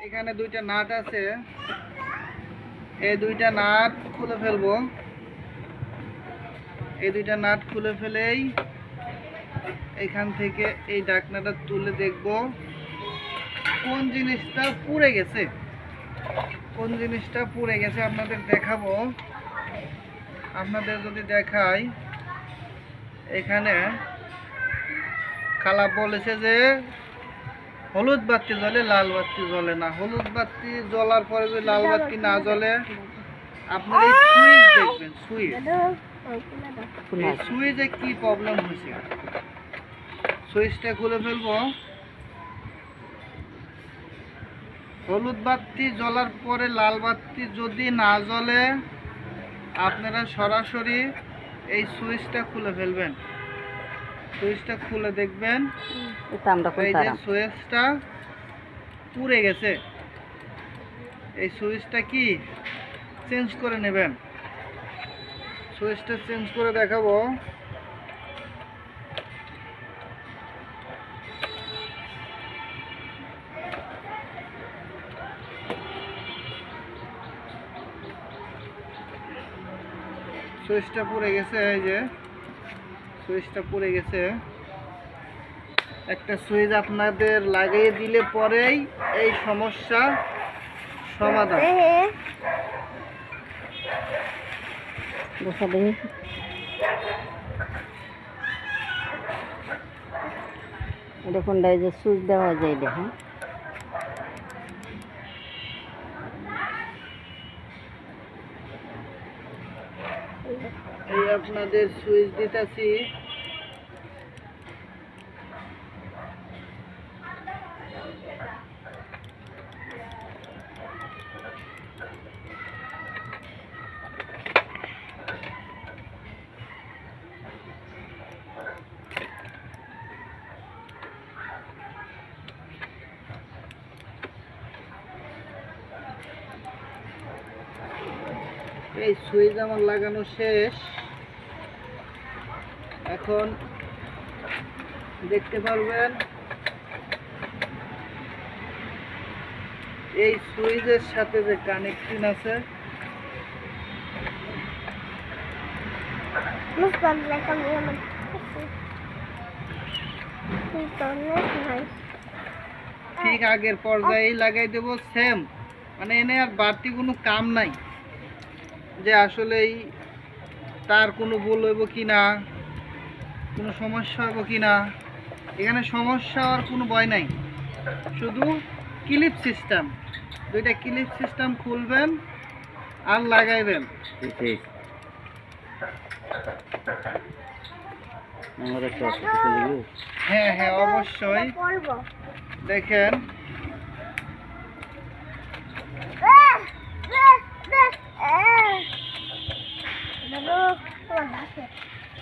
এখানে দুইটা নাট আছে, এই দুইটা নাট খুলে ফেলবো। এই দুইটা নাট খুলে ফেলেই এখান থেকে এই ঢাকনাটা তুলে দেখব কোন জিনিসটা পুড়ে গেছে। কোন জিনিসটা পুড়ে গেছে আপনাদের দেখাবো। আপনাদের যদি দেখাই, এখানে খালা বলেছে যে হলুদ বাতি জ্বলে, লাল বাতি জ্বলে না। হলুদ বাতি জ্বলার পরে যদি লাল বাতি না জ্বলে, আপনার এই সুইচ দেখবেন, সুইচে কি প্রবলেম হয়েছে। সুইচটা খুলে ফেলবো। হলুদ বাতি জ্বলার পরে লাল বাতি যদি না জ্বলে, আপনারা সরাসরি এই সুইচটা খুলে ফেলবেন। সুইচটা খুলে দেখবেন এই যে সুইচটা পুড়ে গেছে। এই সুইচটা কি চেঞ্জ করে নেবেন। সুইচটা চেঞ্জ করে দেখাবো। সুইচটা পুড়ে গেছে, এই যে সুইচটা পুড়ে গেছে। একটা সুইচ আপনাদের লাগিয়ে দিলে পরেই এই সমস্যা সমাধান। দেখুন যে সুইচ দেওয়া যায়, দেখুন এই আপনাদের সুইচ দিতেছি। এই সুইচ আমার লাগানো শেষ। এখন দেখতে পারবেন এই সুইচের সাথে যে কানেকশন আছে, ঠিক আগের পর্যায়ে লাগাই দেব সেম। মানে এনে আর বাড়তি কোনো কাম নাই যে আসলেই তার কোনো ভুল হইব কি না, কোনো সমস্যা হইব কি না। এখানে সমস্যা হওয়ার কোনো ভয় নাই, শুধু ক্লিপ সিস্টেম। দুইটা ক্লিপ সিস্টেম খুলবেন আর লাগাইবেন। হ্যাঁ হ্যাঁ অবশ্যই। দেখেন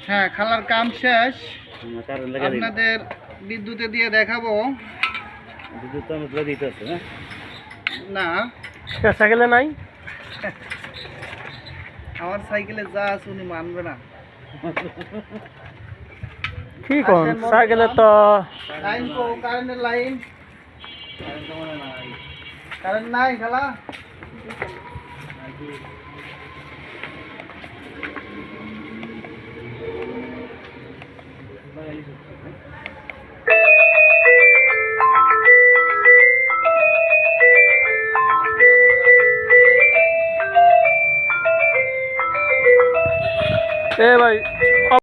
হ্যাঁ, খালার কাম শেষ। আপনাদের বিদ্যুতে দিয়ে দেখাবো। না সাইকেলে নাই, আমার সাইকেলে যা আছে উনি মানবে না। কি কোন সাইকেলে তো লাইন তো কারেন্টের লাইন, কারেন্ট নাই খালা। ভাই